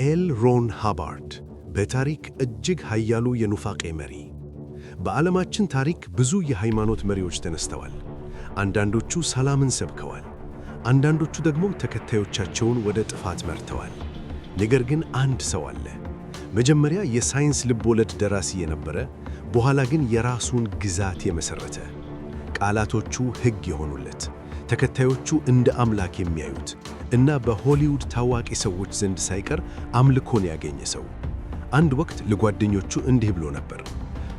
ኤል ሮን ሃባርድ በታሪክ እጅግ ኃያሉ የኑፋቄ መሪ። በዓለማችን ታሪክ ብዙ የሃይማኖት መሪዎች ተነስተዋል። አንዳንዶቹ ሰላምን ሰብከዋል፣ አንዳንዶቹ ደግሞ ተከታዮቻቸውን ወደ ጥፋት መርተዋል። ነገር ግን አንድ ሰው አለ። መጀመሪያ የሳይንስ ልቦለድ ደራሲ የነበረ፣ በኋላ ግን የራሱን ግዛት የመሠረተ፣ ቃላቶቹ ሕግ የሆኑለት፣ ተከታዮቹ እንደ አምላክ የሚያዩት እና በሆሊውድ ታዋቂ ሰዎች ዘንድ ሳይቀር አምልኮን ያገኘ ሰው። አንድ ወቅት ለጓደኞቹ እንዲህ ብሎ ነበር፣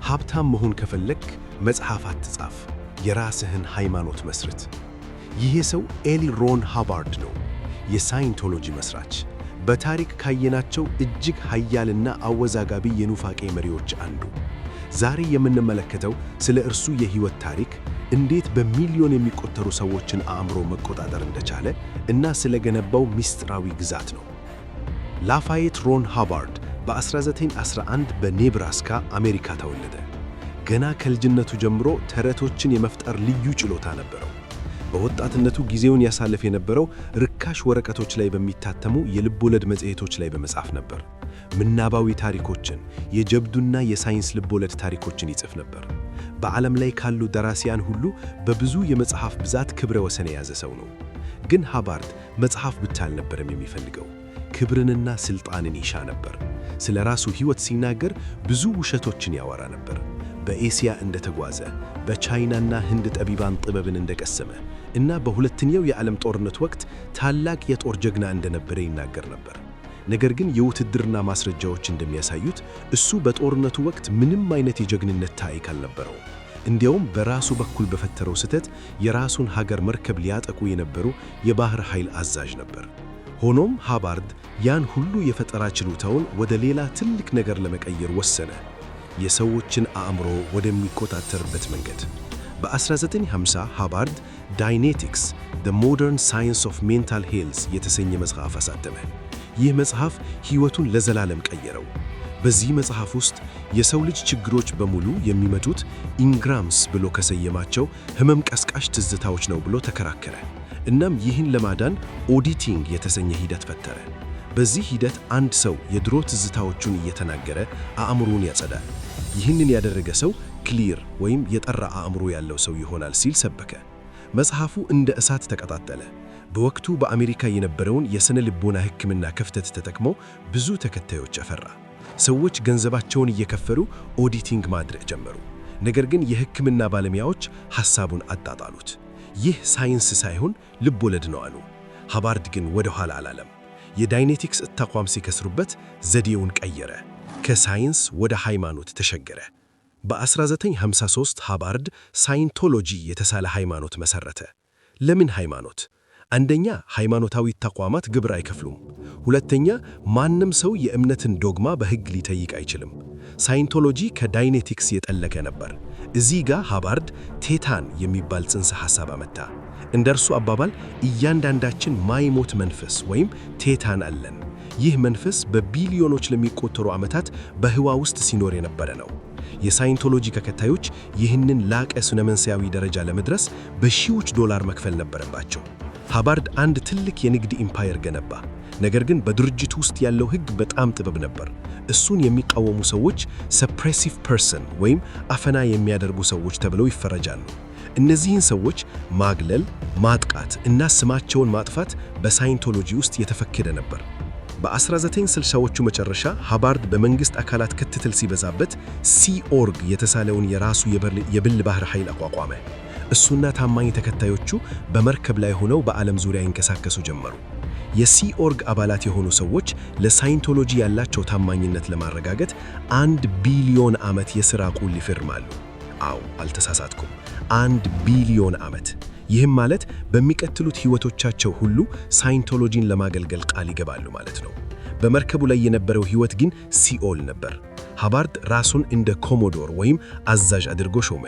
ሀብታም መሆን ከፈለክ መጽሐፍ አትጻፍ፣ የራስህን ሃይማኖት መስርት። ይሄ ሰው ኤል ሮን ሃባርድ ነው፣ የሳይንቶሎጂ መስራች። በታሪክ ካየናቸው እጅግ ኃያልና አወዛጋቢ የኑፋቄ መሪዎች አንዱ። ዛሬ የምንመለከተው ስለ እርሱ የሕይወት ታሪክ፣ እንዴት በሚሊዮን የሚቆጠሩ ሰዎችን አእምሮ መቆጣጠር እንደቻለ እና ስለ ገነባው ምስጢራዊ ግዛት ነው። ላፋየት ሮን ሃባርድ በ1911 በኔብራስካ አሜሪካ ተወለደ። ገና ከልጅነቱ ጀምሮ ተረቶችን የመፍጠር ልዩ ችሎታ ነበረው። በወጣትነቱ ጊዜውን ያሳልፍ የነበረው ርካሽ ወረቀቶች ላይ በሚታተሙ የልቦለድ መጽሔቶች ላይ በመጻፍ ነበር። ምናባዊ ታሪኮችን፣ የጀብዱና የሳይንስ ልቦለድ ታሪኮችን ይጽፍ ነበር። በዓለም ላይ ካሉ ደራሲያን ሁሉ በብዙ የመጽሐፍ ብዛት ክብረ ወሰን የያዘ ሰው ነው። ግን ሃባርድ መጽሐፍ ብቻ አልነበረም የሚፈልገው፣ ክብርንና ሥልጣንን ይሻ ነበር። ስለ ራሱ ሕይወት ሲናገር ብዙ ውሸቶችን ያወራ ነበር። በኤስያ እንደተጓዘ፣ በቻይናና ህንድ ጠቢባን ጥበብን እንደቀሰመ እና በሁለተኛው የዓለም ጦርነት ወቅት ታላቅ የጦር ጀግና እንደነበረ ይናገር ነበር። ነገር ግን የውትድርና ማስረጃዎች እንደሚያሳዩት እሱ በጦርነቱ ወቅት ምንም አይነት የጀግንነት ታሪክ አልነበረው። እንዲያውም በራሱ በኩል በፈጠረው ስህተት የራሱን ሀገር መርከብ ሊያጠቁ የነበሩ የባህር ኃይል አዛዥ ነበር። ሆኖም ሃባርድ ያን ሁሉ የፈጠራ ችሎታውን ወደ ሌላ ትልቅ ነገር ለመቀየር ወሰነ፣ የሰዎችን አእምሮ ወደሚቆጣጠርበት መንገድ። በ1950 ሃባርድ ዳይኔቲክስ ዘ ሞደርን ሳይንስ ኦፍ ሜንታል ሄልዝ የተሰኘ መጽሐፍ አሳተመ። ይህ መጽሐፍ ሕይወቱን ለዘላለም ቀየረው። በዚህ መጽሐፍ ውስጥ የሰው ልጅ ችግሮች በሙሉ የሚመጡት ኢንግራምስ ብሎ ከሰየማቸው ህመም ቀስቃሽ ትዝታዎች ነው ብሎ ተከራከረ። እናም ይህን ለማዳን ኦዲቲንግ የተሰኘ ሂደት ፈጠረ። በዚህ ሂደት አንድ ሰው የድሮ ትዝታዎቹን እየተናገረ አእምሮን ያጸዳል። ይህንን ያደረገ ሰው ክሊር ወይም የጠራ አእምሮ ያለው ሰው ይሆናል ሲል ሰበከ። መጽሐፉ እንደ እሳት ተቀጣጠለ። በወቅቱ በአሜሪካ የነበረውን የሥነ ልቦና ሕክምና ክፍተት ተጠቅሞ ብዙ ተከታዮች አፈራ። ሰዎች ገንዘባቸውን እየከፈሉ ኦዲቲንግ ማድረግ ጀመሩ። ነገር ግን የሕክምና ባለሙያዎች ሐሳቡን አጣጣሉት። ይህ ሳይንስ ሳይሆን ልቦለድ ነው አሉ። ሃባርድ ግን ወደ ኋላ አላለም። የዳይኔቲክስ ተቋም ሲከስሩበት ዘዴውን ቀየረ። ከሳይንስ ወደ ሃይማኖት ተሸገረ። በ1953 ሃባርድ ሳይንቶሎጂ የተሳለ ሃይማኖት መሠረተ። ለምን ሃይማኖት? አንደኛ፣ ሃይማኖታዊ ተቋማት ግብር አይከፍሉም። ሁለተኛ፣ ማንም ሰው የእምነትን ዶግማ በሕግ ሊጠይቅ አይችልም። ሳይንቶሎጂ ከዳይኔቲክስ የጠለቀ ነበር። እዚህ ጋር ሃባርድ ቴታን የሚባል ጽንሰ ሐሳብ አመጣ። እንደ እርሱ አባባል እያንዳንዳችን ማይሞት መንፈስ ወይም ቴታን አለን። ይህ መንፈስ በቢሊዮኖች ለሚቆጠሩ ዓመታት በህዋ ውስጥ ሲኖር የነበረ ነው። የሳይንቶሎጂ ተከታዮች ይህንን ላቀ ስነ-መንስኤያዊ ደረጃ ለመድረስ በሺዎች ዶላር መክፈል ነበረባቸው። ሃባርድ አንድ ትልቅ የንግድ ኢምፓየር ገነባ። ነገር ግን በድርጅቱ ውስጥ ያለው ሕግ በጣም ጥብቅ ነበር። እሱን የሚቃወሙ ሰዎች ሰፕሬሲቭ ፐርሰን ወይም አፈና የሚያደርጉ ሰዎች ተብለው ይፈረጃሉ። እነዚህን ሰዎች ማግለል፣ ማጥቃት እና ስማቸውን ማጥፋት በሳይንቶሎጂ ውስጥ የተፈቀደ ነበር። በ1960ዎቹ መጨረሻ ሃባርድ በመንግሥት አካላት ክትትል ሲበዛበት ሲኦርግ የተሳለውን የራሱ የብል ባህር ኃይል አቋቋመ። እሱና ታማኝ ተከታዮቹ በመርከብ ላይ ሆነው በዓለም ዙሪያ ይንቀሳቀሱ ጀመሩ። የሲኦርግ አባላት የሆኑ ሰዎች ለሳይንቶሎጂ ያላቸው ታማኝነት ለማረጋገጥ 1 ቢሊዮን ዓመት የሥራ ቁል ይፈርማሉ። አዎ፣ አልተሳሳትኩም፣ 1 ቢሊዮን ዓመት። ይህም ማለት በሚቀጥሉት ሕይወቶቻቸው ሁሉ ሳይንቶሎጂን ለማገልገል ቃል ይገባሉ ማለት ነው። በመርከቡ ላይ የነበረው ሕይወት ግን ሲኦል ነበር። ሃባርድ ራሱን እንደ ኮሞዶር ወይም አዛዥ አድርጎ ሾመ።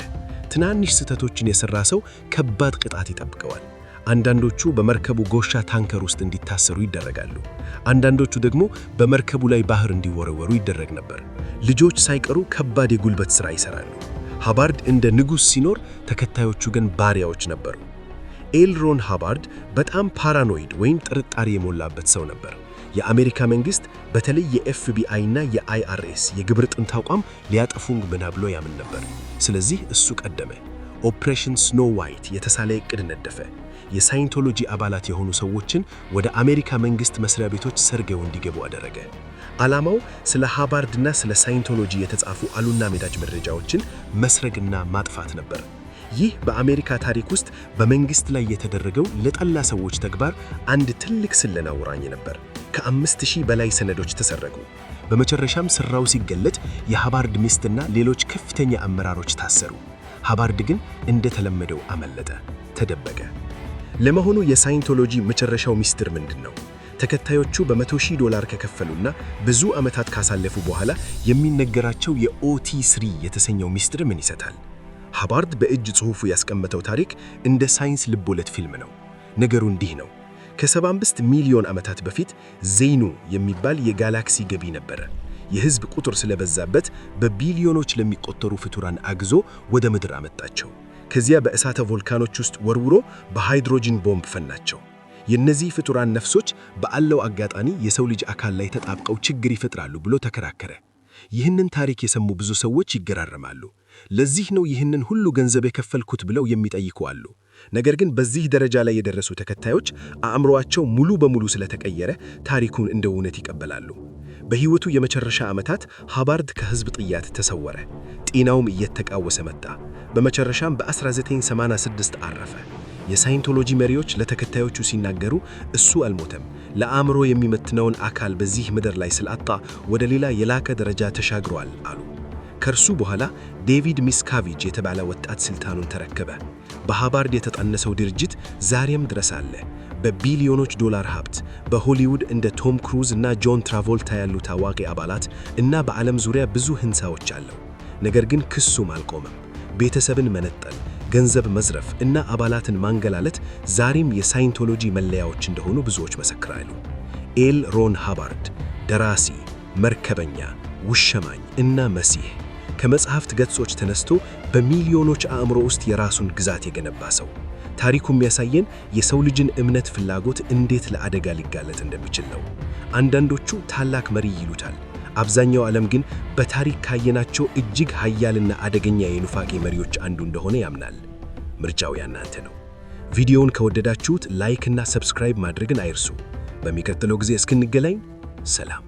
ትናንሽ ስህተቶችን የሠራ ሰው ከባድ ቅጣት ይጠብቀዋል። አንዳንዶቹ በመርከቡ ጎሻ ታንከር ውስጥ እንዲታሰሩ ይደረጋሉ። አንዳንዶቹ ደግሞ በመርከቡ ላይ ባህር እንዲወረወሩ ይደረግ ነበር። ልጆች ሳይቀሩ ከባድ የጉልበት ሥራ ይሠራሉ። ሃባርድ እንደ ንጉሥ ሲኖር፣ ተከታዮቹ ግን ባሪያዎች ነበሩ። ኤል ሮን ሃባርድ በጣም ፓራኖይድ ወይም ጥርጣሬ የሞላበት ሰው ነበር። የአሜሪካ መንግሥት በተለይ የኤፍቢአይ እና የአይአርኤስ የግብር ጥንት አቋም ሊያጠፉን ምና ብሎ ያምን ነበር። ስለዚህ እሱ ቀደመ። ኦፕሬሽን ስኖ ዋይት የተሳለ ዕቅድ ነደፈ። የሳይንቶሎጂ አባላት የሆኑ ሰዎችን ወደ አሜሪካ መንግሥት መስሪያ ቤቶች ሰርገው እንዲገቡ አደረገ። ዓላማው ስለ ሃቫርድና ስለ ሳይንቶሎጂ የተጻፉ አሉና አመዳጅ መረጃዎችን መስረግና ማጥፋት ነበር። ይህ በአሜሪካ ታሪክ ውስጥ በመንግሥት ላይ የተደረገው ለጠላ ሰዎች ተግባር አንድ ትልቅ ስለላ ውራኝ ነበር። ከ5000 በላይ ሰነዶች ተሰረቁ። በመጨረሻም ስራው ሲገለጥ የሃቫርድ ሚስትና ሌሎች ከፍተኛ አመራሮች ታሰሩ። ሃቫርድ ግን እንደተለመደው አመለጠ፣ ተደበቀ። ለመሆኑ የሳይንቶሎጂ መጨረሻው ሚስጥር ምንድን ነው? ተከታዮቹ $100,000 ከከፈሉና ብዙ ዓመታት ካሳለፉ በኋላ የሚነገራቸው የኦቲ3 የተሰኘው ሚስጥር ምን ይሰጣል? ሃቫርድ በእጅ ጽሑፉ ያስቀመጠው ታሪክ እንደ ሳይንስ ልቦለድ ፊልም ነው። ነገሩ እንዲህ ነው። ከ75 ሚሊዮን ዓመታት በፊት ዜኑ የሚባል የጋላክሲ ገቢ ነበረ። የሕዝብ ቁጥር ስለበዛበት በቢሊዮኖች ለሚቆጠሩ ፍጡራን አግዞ ወደ ምድር አመጣቸው። ከዚያ በእሳተ ቮልካኖች ውስጥ ወርውሮ በሃይድሮጂን ቦምብ ፈናቸው። የእነዚህ ፍጡራን ነፍሶች በአለው አጋጣሚ የሰው ልጅ አካል ላይ ተጣብቀው ችግር ይፈጥራሉ ብሎ ተከራከረ። ይህንን ታሪክ የሰሙ ብዙ ሰዎች ይገራረማሉ። ለዚህ ነው ይህንን ሁሉ ገንዘብ የከፈልኩት ብለው የሚጠይቁ አሉ። ነገር ግን በዚህ ደረጃ ላይ የደረሱ ተከታዮች አእምሮአቸው ሙሉ በሙሉ ስለተቀየረ ታሪኩን እንደ እውነት ይቀበላሉ። በሕይወቱ የመጨረሻ ዓመታት ሃቫርድ ከሕዝብ ጥያት ተሰወረ። ጤናውም እየተቃወሰ መጣ። በመጨረሻም በ1986 አረፈ። የሳይንቶሎጂ መሪዎች ለተከታዮቹ ሲናገሩ እሱ አልሞተም፣ ለአእምሮ የሚመጥነውን አካል በዚህ ምድር ላይ ስላጣ ወደ ሌላ የላቀ ደረጃ ተሻግሯል አሉ። ከእርሱ በኋላ ዴቪድ ሚስካቪጅ የተባለ ወጣት ስልጣኑን ተረከበ። በሃቫርድ የተጠነሰው ድርጅት ዛሬም ድረስ አለ። በቢሊዮኖች ዶላር ሀብት በሆሊውድ እንደ ቶም ክሩዝ እና ጆን ትራቮልታ ያሉ ታዋቂ አባላት እና በዓለም ዙሪያ ብዙ ሕንፃዎች አለው። ነገር ግን ክሱም አልቆመም። ቤተሰብን መነጠል፣ ገንዘብ መዝረፍ እና አባላትን ማንገላለት ዛሬም የሳይንቶሎጂ መለያዎች እንደሆኑ ብዙዎች መሰክራሉ። ኤል ሮን ሃቫርድ ደራሲ፣ መርከበኛ፣ ውሸማኝ እና መሲህ ከመጽሐፍት ገጾች ተነስቶ በሚሊዮኖች አእምሮ ውስጥ የራሱን ግዛት የገነባ ሰው። ታሪኩ የሚያሳየን የሰው ልጅን እምነት ፍላጎት እንዴት ለአደጋ ሊጋለጥ እንደሚችል ነው። አንዳንዶቹ ታላቅ መሪ ይሉታል። አብዛኛው ዓለም ግን በታሪክ ካየናቸው እጅግ ኃያልና አደገኛ የኑፋቄ መሪዎች አንዱ እንደሆነ ያምናል። ምርጫው ያናንተ ነው። ቪዲዮውን ከወደዳችሁት ላይክ እና ሰብስክራይብ ማድረግን አይርሱ። በሚቀጥለው ጊዜ እስክንገናኝ ሰላም።